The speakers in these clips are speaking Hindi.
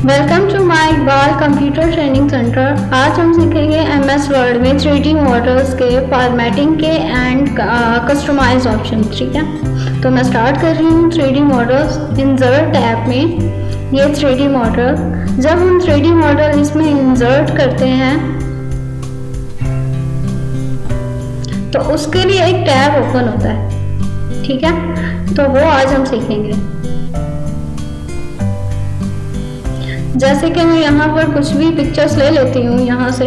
Welcome to my Iqbal computer training centre. आज हम सीखेंगे एमएस वर्ड में 3D मॉडल्स के फॉर्मेटिंग के एंड कस्टमाइज ऑप्शन। ठीक है, तो मैं स्टार्ट कर रही हूँ 3D मॉडल्स इंसर्ट टैब में। ये 3D मॉडल, जब हम 3D मॉडल इसमें इंसर्ट करते हैं तो उसके लिए एक टैब ओपन होता है। ठीक है, तो वो आज हम सीखेंगे। जैसे कि मैं यहाँ पर कुछ भी पिक्चर्स ले लेती हूँ यहाँ से।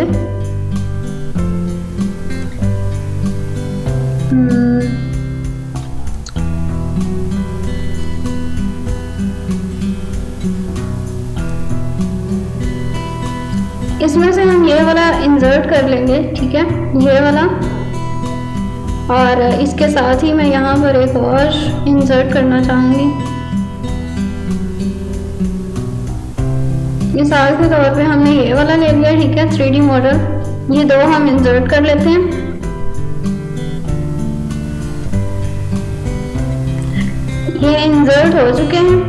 इसमें से हम ये वाला इंसर्ट कर लेंगे। ठीक है, ये वाला, और इसके साथ ही मैं यहाँ पर एक और इंसर्ट करना चाहूँगी। मिसाल के तौर पे हमने ये वाला ले लिया। ठीक है, 3D मॉडल, ये दो हम इंसर्ट कर लेते हैं। ये इंसर्ट हो चुके हैं।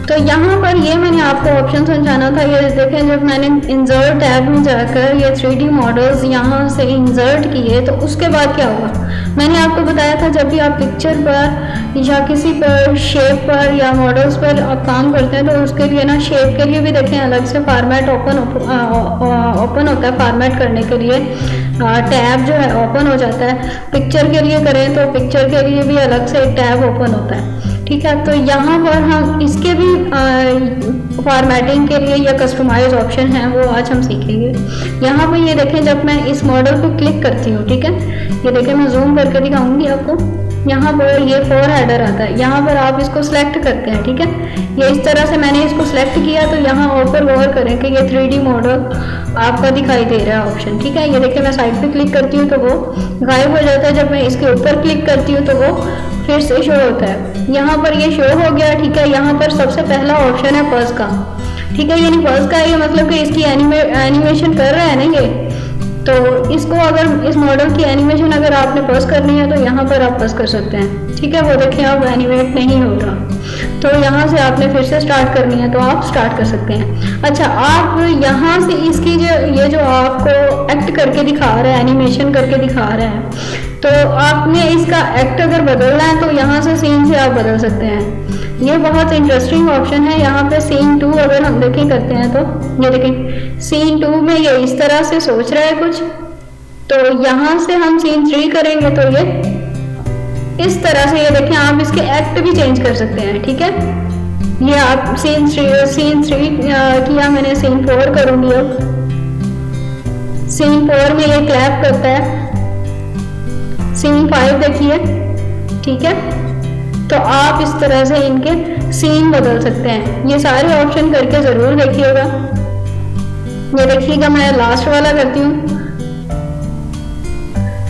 तो यहाँ पर ये मैंने आपको ऑप्शन समझाना था। ये देखें, जब मैंने इंसर्ट टैब में जाकर ये 3D मॉडल्स यहाँ से इंसर्ट किए तो उसके बाद क्या हुआ। मैंने आपको बताया था जब भी आप पिक्चर पर या किसी पर शेप पर या मॉडल्स पर आप काम करते हैं तो उसके लिए ना शेप के लिए भी देखें अलग से फॉर्मेट ओपन होता है। फॉर्मेट करने के लिए टैब जो है ओपन हो जाता है। पिक्चर के लिए करें तो पिक्चर के लिए भी अलग से एक टैब ओपन होता है। ठीक है, तो यहाँ पर हम इसके भी फॉर्मेटिंग के लिए या कस्टमाइज ऑप्शन है वो आज हम सीखेंगे। यहाँ पर ये देखें, जब मैं इस मॉडल को क्लिक करती हूँ, ठीक है, ये देखें, मैं जूम करके दिखाऊंगी आपको। यहाँ पर ये 4 हेडर आता है, यहाँ पर आप इसको सिलेक्ट करते हैं। ठीक है, ये इस तरह से मैंने इसको सिलेक्ट किया तो यहाँ ऊपर गौर करें कि ये 3D मॉडल आपका दिखाई दे रहा है ऑप्शन। ठीक है, ये देखिए, मैं साइड पे क्लिक करती हूँ तो वो गायब हो जाता है। जब मैं इसके ऊपर क्लिक करती हूँ तो वो फिर से शो होता है। यहाँ पर ये शो हो गया। ठीक है, यहाँ पर सबसे पहला ऑप्शन है पज का। ठीक है, यानी पज का ये मतलब कि इसकी एनिमेशन कर रहा है ना ये, तो इसको अगर इस मॉडल की एनिमेशन अगर आपने पॉज करनी है तो यहाँ पर आप पॉज कर सकते हैं। ठीक है, वो देखिए अब एनिमेट नहीं हो रहा, तो यहाँ से आपने फिर से स्टार्ट करनी है तो आप स्टार्ट कर सकते हैं। अच्छा, आप यहाँ से इसकी ये जो आपको एक्ट करके दिखा रहा है, एनिमेशन करके दिखा रहा है, तो आपने इसका एक्ट अगर बदलना है तो यहाँ से सीन से आप बदल सकते हैं। ये बहुत इंटरेस्टिंग ऑप्शन है। यहाँ पे सीन 2 अगर हम देखें करते हैं तो ये देखें, सीन 2 में ये इस तरह से सोच रहा है कुछ, तो यहाँ से हम सीन 3 करेंगे तो ये इस तरह से, ये देखें, आप इसके एक्ट भी चेंज कर सकते हैं। ठीक है, ये आप सीन 3 किया मैंने, सीन 4 करूंगी। अब सीन 4 में ये क्लैप करता है। सीन 5 देखिए। ठीक है, तो आप इस तरह से इनके सीन बदल सकते हैं। ये सारे ऑप्शन करके जरूर देखिएगा। ये देखिएगा, मैं लास्ट वाला करती हूँ।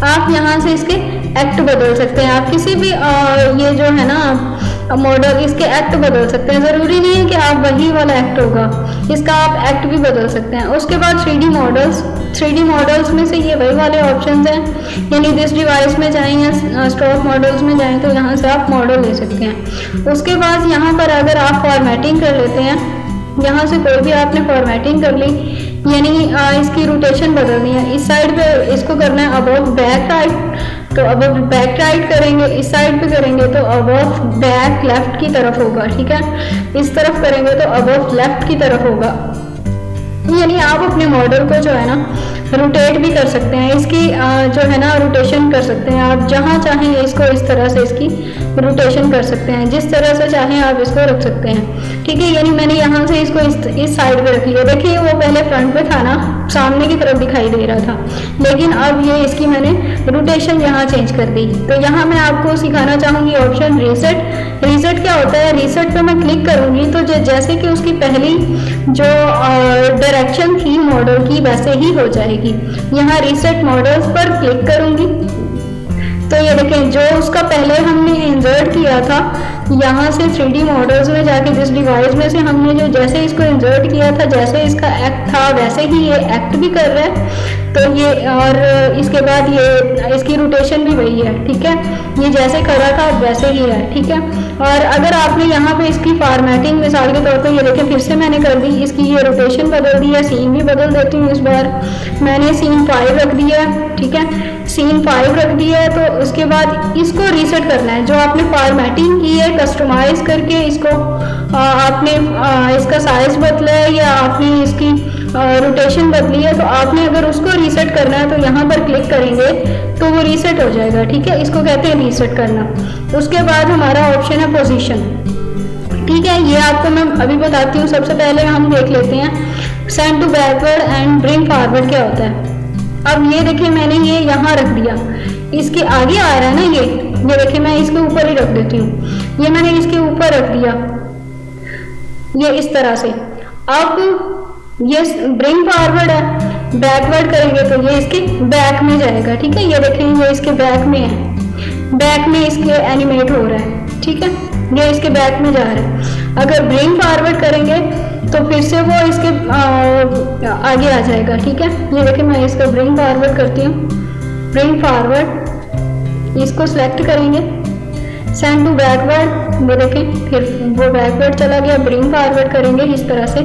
आप यहाँ से इसके एक्ट बदल सकते हैं। आप किसी भी ये जो है ना मॉडल, इसके एक्ट बदल सकते हैं। जरूरी नहीं है कि आप वही वाला एक्ट होगा, इसका आप एक्ट भी बदल सकते हैं। उसके बाद 3D मॉडल्स में से ये वही वाले ऑप्शंस हैं, यानी दिस डिवाइस में जाएं या स्टॉक मॉडल्स में जाएं तो यहाँ से आप मॉडल ले सकते हैं। उसके बाद यहाँ पर अगर आप फॉर्मेटिंग कर लेते हैं, यहाँ से कोई भी आपने फॉर्मेटिंग कर ली, यानी इसकी रोटेशन बदलनी है। इस साइड पे इसको करना है अबव बैक राइट, तो अबव बैक राइट करेंगे। इस साइड पे करेंगे तो अबव बैक लेफ्ट की तरफ होगा। ठीक है, इस तरफ करेंगे तो अबव लेफ्ट की तरफ होगा। यानी आप अपने मॉडल को जो है ना रोटेट भी कर सकते हैं, इसकी जो है ना रोटेशन कर सकते हैं। आप जहाँ चाहें इसको इस तरह से इसकी रोटेशन कर सकते हैं, जिस तरह से चाहें आप इसको रख सकते हैं। ठीक है, यानी मैंने यहाँ से इसको इस साइड पे रख लिया। देखिए, वो पहले फ्रंट पे था ना, सामने की तरफ दिखाई दे रहा था, लेकिन अब ये इसकी मैंने रोटेशन यहाँ चेंज कर दी। तो यहाँ मैं आपको सिखाना चाहूँगी ऑप्शन रीसेट। रीसेट क्या होता है? रीसेट पे मैं क्लिक करूँगी तो जैसे कि उसकी पहली जो डायरेक्शन थी मॉडल की वैसे ही हो जाएगी। यहाँ रीसेट मॉडल्स पर क्लिक करूँगी तो ये देखें, जो उसका पहले हमने इंसर्ट किया था, यहाँ से 3D मॉडल्स में जाके जिस डिवाइस में से हमने जो जैसे इसको इंसर्ट किया था, जैसे इसका एक्ट था वैसे ही ये एक्ट भी कर रहा है। तो ये, और इसके बाद ये इसकी रोटेशन भी वही है, ठीक है, ये जैसे करा था वैसे ही है, ठीक है। और अगर आपने यहाँ पे इसकी फॉर्मेटिंग मिसाल के तौर पे ये देखें, फिर से मैंने कर दी, इसकी ये रोटेशन बदल दी है, सीन भी बदल देती हूँ। इस बार मैंने सीन 5 रख दिया है, ठीक है, सीन 5 रख दिया है। तो उसके बाद इसको रीसेट करना है, जो आपने फॉर्मेटिंग की है कस्टमाइज करके इसको, आपने इसका साइज बदला है या आपने इसकी रोटेशन बदली है, तो आपने अगर उसको रीसेट करना है तो यहाँ पर क्लिक करेंगे तो वो रीसेट हो जाएगा, ठीक है, इसको कहते हैं रीसेट करना। उसके बाद हमारा ऑप्शन है पोजीशन, ठीक है, ये आपको मैं अभी बताती हूँ। सबसे पहले हम देख लेते हैं send to backward and bring forward क्या होता है। अब ये देखिए मैंने ये यहाँ रख दिया, इसके आगे आ रहा है ना, ये देखिए मैं इसके ऊपर ही रख देती हूँ, ये मैंने इसके ऊपर रख दिया, ये इस तरह से। अब ये ब्रिंग फॉरवर्ड है, बैकवर्ड करेंगे तो ये इसके बैक में जाएगा, ठीक है, ये देखें ये इसके बैक में है, बैक में इसके एनिमेट हो रहा है, ठीक है, ये इसके बैक में जा रहा है। अगर ब्रिंग फॉरवर्ड करेंगे तो फिर से वो इसके आगे आ जाएगा, ठीक है। ये देखें मैं इसका ब्रिंग फॉरवर्ड करती हूँ, ब्रिंग फॉरवर्ड, इसको सिलेक्ट करेंगे, सेंड टू बैकवर्ड, वो देखें फिर वो बैकवर्ड चला गया, ब्रिंग फॉरवर्ड करेंगे इस तरह से,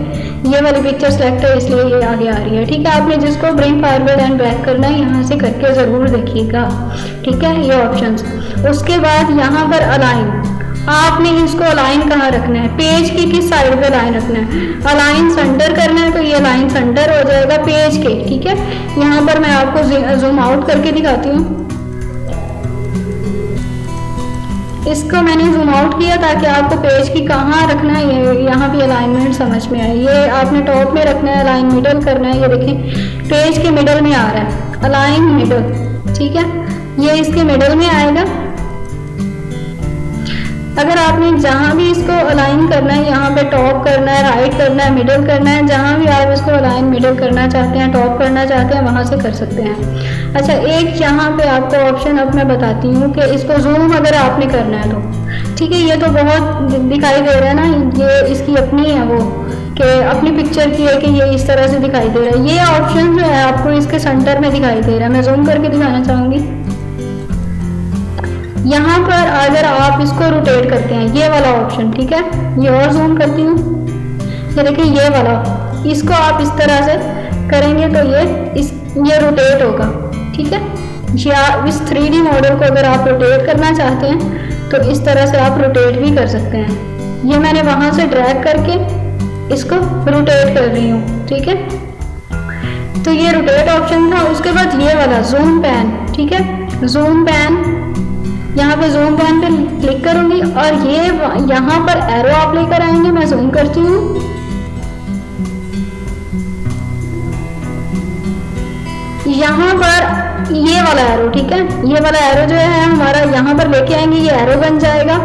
ये वाली पिक्चर सेलेक्ट है इसलिए ये आगे आ रही है, ठीक है। आपने जिसको ब्रिंग फॉरवर्ड एंड बैक करना है यहाँ से करके ज़रूर देखिएगा, ठीक है, ये ऑप्शंस। उसके बाद यहाँ पर अलाइन, आपने इसको अलाइन कहाँ रखना है, पेज की किस साइड पे अलाइन रखना है, अलाइन सेंटर करना है तो ये अलाइन सेंटर हो जाएगा पेज के, ठीक है। यहाँ पर मैं आपको जूम आउट करके दिखाती हूँ, इसको मैंने जूम आउट किया ताकि आपको पेज की कहाँ रखना है ये यहाँ भी अलाइनमेंट समझ में आए। ये आपने टॉप में रखना है, अलाइन मिडल करना है, ये देखें पेज के मिडल में आ रहा है, अलाइन मिडल, ठीक है, ये इसके मिडल में आएगा। अगर आपने जहाँ भी इसको अलाइन करना है, यहाँ पे टॉप करना है, राइट करना है, मिडल करना है, जहाँ भी आप इसको अलाइन मिडल करना चाहते हैं, टॉप करना चाहते हैं, वहाँ से कर सकते हैं। अच्छा, एक यहाँ पे आपको ऑप्शन अब मैं बताती हूँ कि इसको जूम अगर आपने करना है तो, ठीक है, ये तो बहुत दिखाई दे रहा है ना, ये इसकी अपनी है वो कि अपनी पिक्चर की है कि ये इस तरह से दिखाई दे रहा है। ये ऑप्शन जो है आपको इसके सेंटर में दिखाई दे रहा है, मैं जूम करके दिखाना चाहूँगी। यहाँ पर अगर आप इसको रोटेट करते हैं, ये वाला ऑप्शन, ठीक है, ये और जूम करती हूँ, ये देखिए ये वाला, इसको आप इस तरह से करेंगे तो ये रोटेट होगा, ठीक है। या इस 3D मॉडल को अगर आप रोटेट करना चाहते हैं तो इस तरह से आप रोटेट भी कर सकते हैं। ये मैंने वहाँ से ड्रैग करके इसको रोटेट कर रही हूँ, ठीक है, तो ये रोटेट ऑप्शन था। उसके बाद ये वाला जूम पैन, ठीक है, जूम पैन, यहाँ पे जूम पैन पे क्लिक करूंगी और ये यहाँ पर एरो आप लेकर आएंगे, मैं जूम करती हूँ, यहाँ पर ये वाला एरो, ठीक है, ये वाला एरो जो है हमारा यहाँ पर लेके आएंगे, ये एरो बन जाएगा।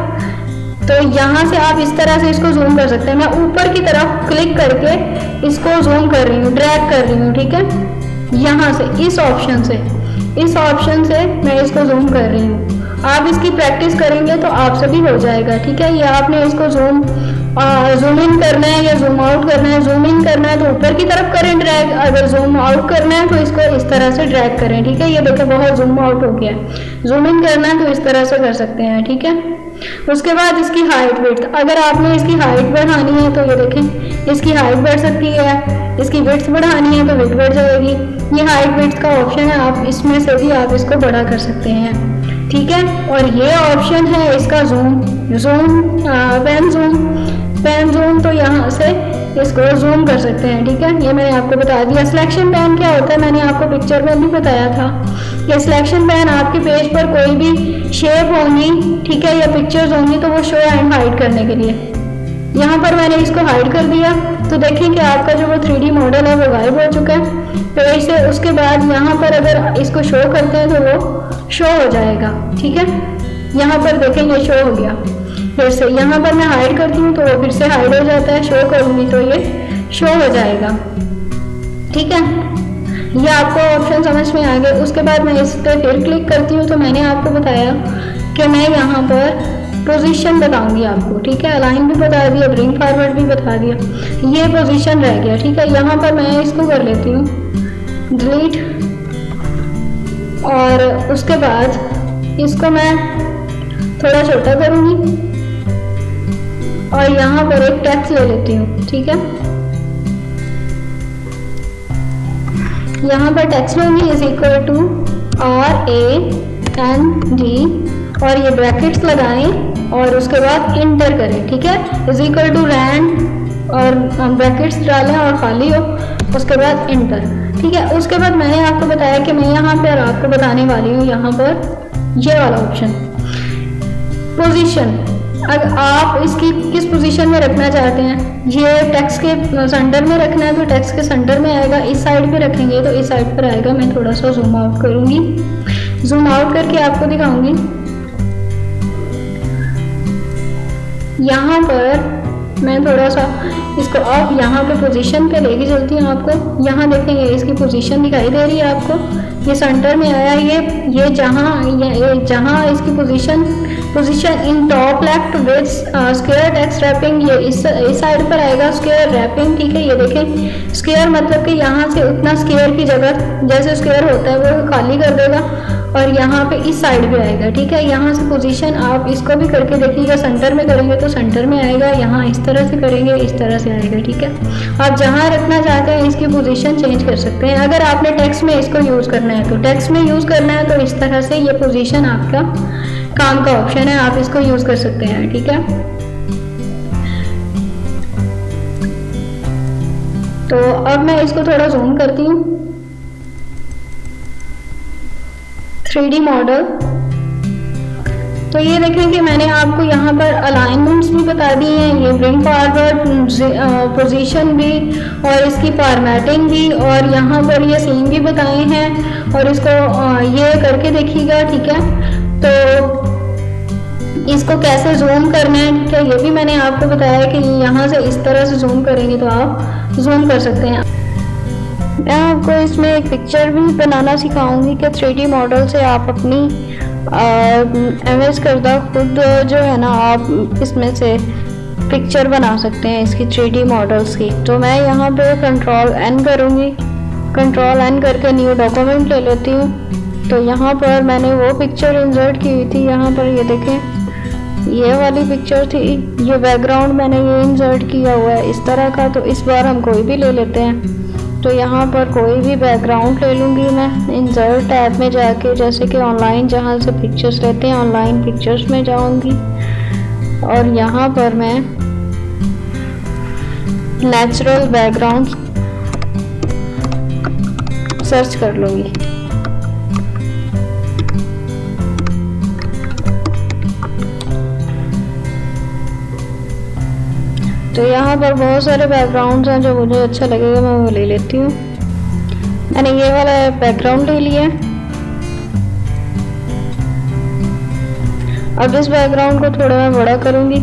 तो यहाँ से आप इस तरह से इसको जूम कर सकते हैं। मैं ऊपर की तरफ क्लिक करके इसको जूम कर रही हूँ, ड्रैग कर रही हूँ, ठीक है, यहाँ से इस ऑप्शन से मैं इसको जूम कर रही हूँ। आप इसकी प्रैक्टिस करेंगे तो आपसे भी हो जाएगा, ठीक है। ये आपने इसको जूम इन करना है या जूम आउट करना है। जूम इन करना है तो ऊपर की तरफ करें ड्रैग, अगर जूम आउट करना है तो इसको इस तरह से ड्रैग करें, ठीक है। ये देखो बहुत जूम आउट हो गया। जूम इन करना है तो इस तरह से कर सकते हैं, ठीक है। उसके बाद इसकी हाइट विड्थ, अगर आपने इसकी हाइट बढ़ानी है तो ये देखें इसकी हाइट बढ़ सकती है, इसकी विड्थ बढ़ानी है तो विड्थ बढ़ जाएगी। ये हाइट विड्थ का ऑप्शन है, आप इसमें से भी आप इसको बड़ा कर सकते हैं, ठीक है। और ये ऑप्शन है इसका पेन जूम, तो यहाँ से इसको जूम कर सकते हैं, ठीक है। ये मैंने आपको बता दिया। सिलेक्शन पेन क्या होता है मैंने आपको पिक्चर में भी बताया था। ये सिलेक्शन पेन आपके पेज पर कोई भी शेप होंगी, ठीक है, या पिक्चर्स होंगी तो वो शो एंड हाइड करने के लिए, यहाँ पर मैंने इसको हाइड कर दिया तो देखें कि आपका जो वो 3D मॉडल है वो गायब हो चुका है पेज से। उसके बाद यहाँ पर अगर इसको शो करते हैं तो वो शो हो जाएगा, ठीक है। यहाँ पर देखें ये शो हो गया। फिर से यहाँ पर मैं हाइड करती हूँ तो वो फिर से हाइड हो जाता है, शो करूँगी तो ये शो हो जाएगा, ठीक है। ये आपको ऑप्शन समझ में आ गए। उसके बाद मैं इस पर फिर क्लिक करती हूँ तो मैंने आपको बताया कि मैं यहाँ पर पोजीशन बताऊंगी आपको, ठीक है। अलाइन भी बता दिया, ब्रिंग फॉरवर्ड भी बता दिया, ये पोजीशन रह गया, ठीक है। यहाँ पर मैं इसको कर लेती हूँ डिलीट, और उसके बाद इसको मैं थोड़ा छोटा करूँगी और यहाँ पर एक टेक्स्ट ले लेती हूँ, ठीक है। यहाँ पर टेक्स्ट लूँगी इज इक्वल टू RAND और ये ब्रैकेट्स लगाएं और उसके बाद इंटर करें, ठीक है। इज इक्वल टू रैंड और ब्रैकेट्स डालें और खाली हो, उसके बाद इंटर, ठीक है। उसके बाद मैंने आपको बताया कि मैं यहाँ पर आपको बताने वाली हूँ यहाँ पर ये वाला ऑप्शन पोजीशन, अगर आप इसकी किस पोजीशन में रखना चाहते हैं। ये टेक्स्ट के सेंटर में रखना है तो टेक्स्ट के सेंटर में आएगा, इस साइड पे रखेंगे तो इस साइड पर आएगा। मैं थोड़ा सा जूम आउट करूँगी, जूम आउट करके आपको दिखाऊंगी। यहाँ पर मैं थोड़ा सा इसको अब यहाँ पे पोजीशन पे लेके चलती हूँ आपको। यहाँ देखेंगे इसकी पोजीशन दिखाई दे रही है आपको, ये सेंटर में आया। ये जहाँ इसकी position in top left with square text wrapping, ये इस साइड पर आएगा स्क्वायर रैपिंग, ठीक है। ये देखें स्क्वायर मतलब कि यहाँ से उतना स्क्वायर की जगह जैसे स्क्वायर होता है वो खाली कर देगा और यहाँ पे इस साइड पे आएगा, ठीक है। यहाँ से पोजीशन आप इसको भी करके देखिएगा, सेंटर में करेंगे तो सेंटर में आएगा, यहाँ इस तरह से करेंगे इस तरह से आएगा, ठीक है। आप जहाँ रखना चाहते हैं इसकी पोजीशन चेंज कर सकते हैं। अगर आपने टेक्स्ट में इसको यूज़ करना है तो टेक्स्ट में यूज़ करना है तो इस तरह से ये पोजीशन आपका काम का ऑप्शन है, आप इसको यूज़ कर सकते हैं, ठीक है। तो अब मैं इसको थोड़ा जूम करती हूँ। 3D मॉडल, तो ये देखें कि मैंने आपको यहाँ पर अलाइनमेंट्स भी बता दी हैं, ये ब्रिंग फॉरवर्ड पोजीशन भी और इसकी फॉर्मेटिंग भी, और यहाँ पर ये सीन भी बताए हैं और इसको ये करके देखिएगा, ठीक है। तो इसको कैसे जूम करना है, ठीक है, ये भी मैंने आपको बताया कि यहाँ से इस तरह से जूम करेंगे तो आप जूम कर सकते हैं। मैं आपको इसमें एक पिक्चर भी बनाना सिखाऊंगी कि 3D मॉडल से आप अपनी इमेज करदा खुद जो है ना आप इसमें से पिक्चर बना सकते हैं इसकी 3D मॉडल्स की। तो मैं यहाँ पे कंट्रोल N करूँगी, कंट्रोल N करके न्यू डॉक्यूमेंट ले लेती हूँ। तो यहाँ पर मैंने वो पिक्चर इंसर्ट की हुई थी, यहाँ पर ये देखें ये वाली पिक्चर थी, ये बैकग्राउंड मैंने ये इंसर्ट किया हुआ है इस तरह का। तो इस बार हम कोई भी ले लेते हैं, तो यहाँ पर कोई भी बैकग्राउंड ले लूँगी मैं। इंसर्ट टैब में जाके जैसे कि ऑनलाइन जहाँ से पिक्चर्स लेते हैं ऑनलाइन पिक्चर्स में जाऊँगी और यहाँ पर मैं नेचुरल बैकग्राउंड सर्च कर लूँगी। तो यहाँ पर बहुत सारे बैकग्राउंड्स हैं, जो मुझे अच्छा लगेगा मैं वो ले लेती हूँ। मैंने ये वाला बैकग्राउंड ले लिया। अब इस बैकग्राउंड को थोड़ा मैं बड़ा करूँगी।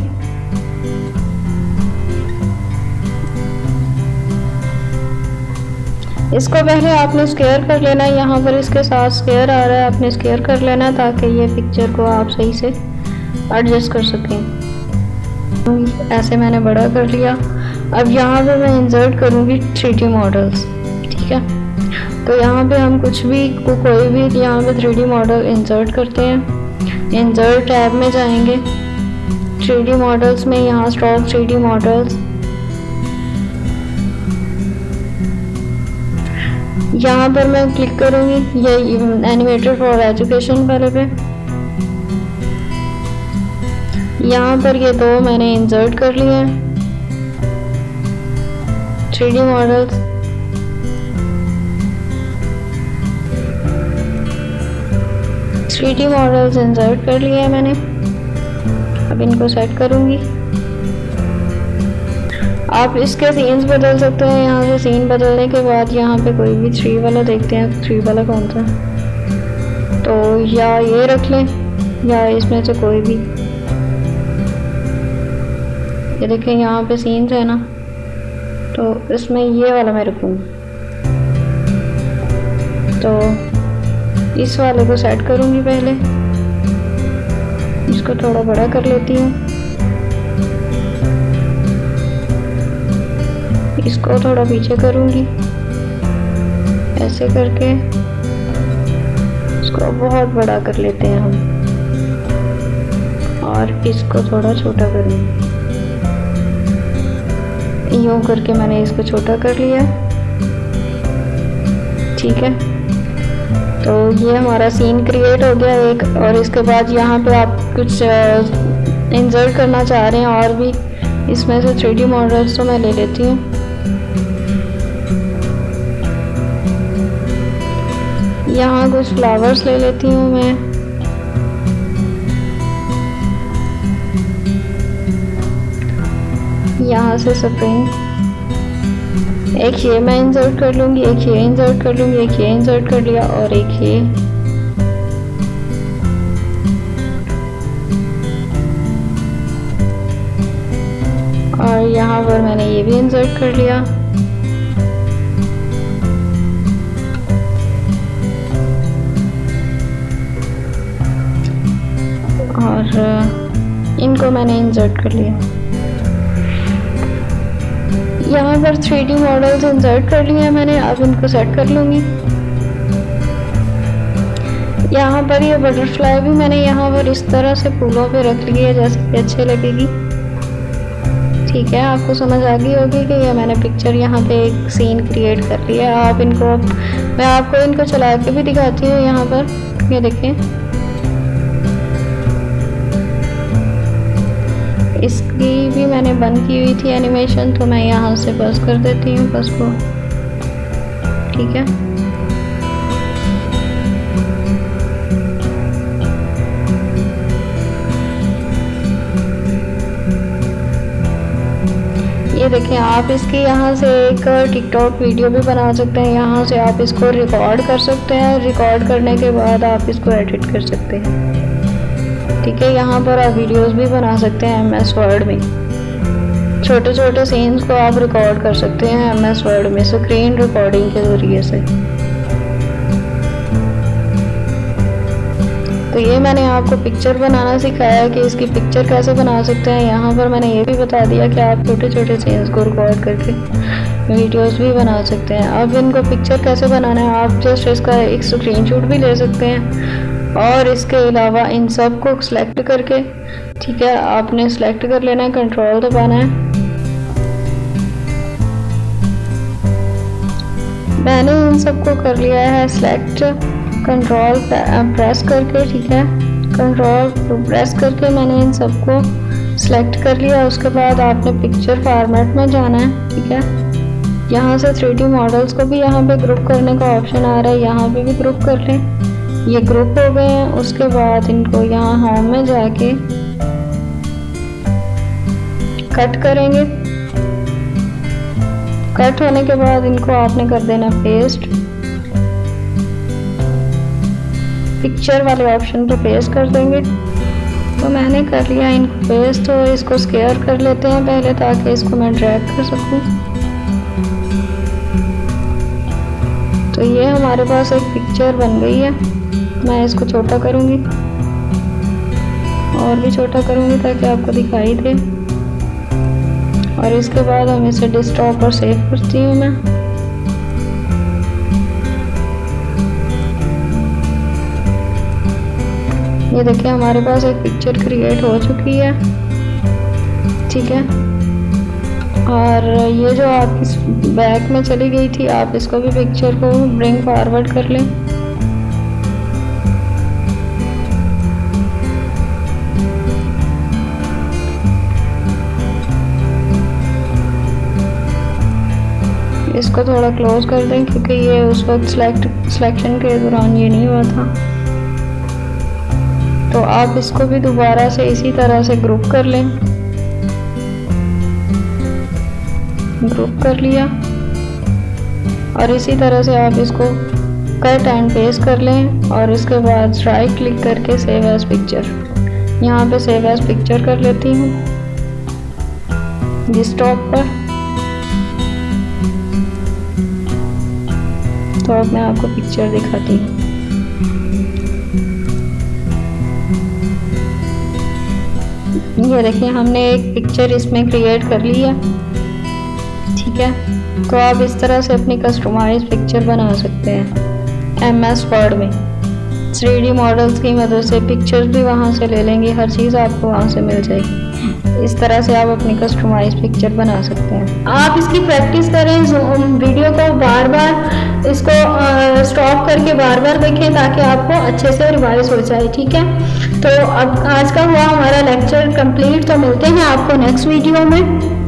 इसको पहले आपने स्क्वायर कर लेना है, यहाँ पर इसके साथ स्क्वायर आ रहा है, आपने स्क्वायर कर लेना है ताकि ये पिक्चर को आप सही से एडजस्ट कर सकें। ऐसे मैंने बड़ा कर लिया। अब यहाँ पे मैं इंसर्ट करूँगी 3D मॉडल्स, ठीक है। तो यहाँ पे हम कुछ भी कोई भी यहाँ पे 3D मॉडल इंसर्ट करते हैं। इंसर्ट टैब में जाएंगे, 3D मॉडल्स में यहाँ स्टॉक 3D मॉडल्स, यहाँ पर मैं क्लिक करूँगी ये एनिमेटेड फॉर एजुकेशन वाले पे। यहाँ पर ये दो मैंने इंसर्ट कर लिए हैं 3D मॉडल्स। इंसर्ट कर लिए हैं मैंने। अब इनको सेट करूँगी। आप इसके सीन्स बदल सकते हैं। यहाँ से सीन बदलने के बाद यहाँ पे कोई भी 3 वाला देखते हैं, 3 वाला कौन सा, तो या ये रख लें या इसमें से कोई भी। ये देखें यहाँ पे सीन्स है ना, तो इसमें ये वाला मैं रखूँगी। तो इस वाले को सेट करूँगी पहले, इसको थोड़ा बड़ा कर लेती हूँ, इसको थोड़ा पीछे करूँगी ऐसे करके, इसको बहुत बड़ा कर लेते हैं हम और इसको थोड़ा छोटा करेंगे। यूं करके मैंने इसको छोटा कर लिया, ठीक है। तो ये हमारा सीन क्रिएट हो गया एक। और इसके बाद यहाँ पे आप कुछ इंसर्ट करना चाह रहे हैं और भी इसमें से 3D मॉडल्स, तो मैं ले लेती हूँ। यहाँ कुछ फ्लावर्स ले लेती हूँ मैं। यहाँ से स्प्रिंग, एक ये मैं इंसर्ट कर लूँगी, एक ये इंसर्ट कर लूँगी, एक ये इंसर्ट कर लिया और एक ये। और यहाँ पर मैंने ये भी इंसर्ट कर लिया। और इनको मैंने इंसर्ट कर लिया। यहाँ पर 3D मॉडल्स इंसर्ट कर लिए मैंने, अब इनको सेट कर लूँगी। यहाँ पर ये बटरफ्लाई भी मैंने यहाँ पर इस तरह से फूलों पे रख ली है जैसे कि अच्छे लगेगी, ठीक है। आपको समझ आ गई होगी कि ये मैंने पिक्चर यहाँ पे एक सीन क्रिएट कर लिया है। आप इनको, मैं आपको इनको चला के भी दिखाती हूँ। यहाँ पर ये देखें, इसकी भी मैंने बंद की हुई थी एनिमेशन, तो मैं यहाँ से बस कर देती हूँ बस को, ठीक है। ये देखें, आप इसकी यहाँ से एक टिकटॉक वीडियो भी बना सकते हैं। यहाँ से आप इसको रिकॉर्ड कर सकते हैं, रिकॉर्ड करने के बाद आप इसको एडिट कर सकते हैं, ठीक है। यहाँ पर आप वीडियोस भी बना सकते हैं MS वर्ड में। छोटे छोटे सीन्स को आप रिकॉर्ड कर सकते हैं MS वर्ड में स्क्रीन रिकॉर्डिंग के ज़रिए से। तो ये मैंने आपको पिक्चर बनाना सिखाया कि इसकी पिक्चर कैसे बना सकते हैं। यहाँ पर मैंने ये भी बता दिया कि आप छोटे छोटे सीन्स को रिकॉर्ड करके वीडियोस भी बना सकते हैं। अब इनको पिक्चर कैसे बनाना है, आप जस्ट इसका एक स्क्रीनशॉट भी ले सकते हैं। और इसके अलावा इन सब को सिलेक्ट करके, ठीक है, आपने सिलेक्ट कर लेना है, कंट्रोल दबाना है। मैंने इन सबको कर लिया है सिलेक्ट, कंट्रोल प्रेस करके, ठीक है, कंट्रोल प्रेस करके मैंने इन सबको सिलेक्ट कर लिया। उसके बाद आपने पिक्चर फॉर्मेट में जाना है, ठीक है। यहाँ से 3D मॉडल्स को भी यहाँ पे ग्रुप करने का ऑप्शन आ रहा है, यहाँ पे भी ग्रुप कर लें। ये ग्रुप हो गए हैं। उसके बाद इनको यहाँ होम में जाके कट करेंगे। कट होने के बाद इनको आपने कर देना पेस्ट, पिक्चर वाले ऑप्शन पे पेस्ट कर देंगे। तो मैंने कर लिया इनको पेस्ट। तो इसको स्केयर कर लेते हैं पहले ताकि इसको मैं ड्रैग कर सकूं। तो ये हमारे पास एक पिक्चर बन गई है। मैं इसको छोटा करूंगी और भी छोटा करूंगी ताकि आपको दिखाई दे। और इसके बाद हम इसे डेस्कटॉप पर सेव करती हूँ मैं। ये देखिए हमारे पास एक पिक्चर क्रिएट हो चुकी है, ठीक है। और ये जो आपकी बैक में चली गई थी, आप इसको भी पिक्चर को ब्रिंग फॉरवर्ड कर लें। इसको थोड़ा क्लोज कर दें क्योंकि ये उस वक्त सिलेक्शन के दौरान ये नहीं हुआ था। तो आप इसको भी दोबारा से इसी तरह से ग्रुप कर लें। ग्रुप कर लिया और इसी तरह से आप इसको कट एंड पेस्ट कर लें। और इसके बाद राइट क्लिक करके सेव एज पिक्चर, यहाँ पे सेव एज पिक्चर कर लेती हूँ डेस्कटॉप पर। तो अब मैं आपको पिक्चर दिखाती हूँ। ये देखिए हमने एक पिक्चर इसमें क्रिएट कर ली है, ठीक है। तो आप इस तरह से अपनी कस्टमाइज पिक्चर बना सकते हैं MS वर्ड में। 3D मॉडल्स की मदद से पिक्चर्स भी वहाँ से ले लेंगे, हर चीज़ आपको वहाँ से मिल जाएगी। इस तरह से आप अपनी कस्टमाइज पिक्चर बना सकते हैं। आप इसकी प्रैक्टिस करें, वीडियो को बार बार इसको स्टॉप करके बार बार देखें ताकि आपको अच्छे से रिवाइज हो जाए, ठीक है। तो अब आज का हुआ हमारा लेक्चर कंप्लीट, तो मिलते हैं आपको नेक्स्ट वीडियो में।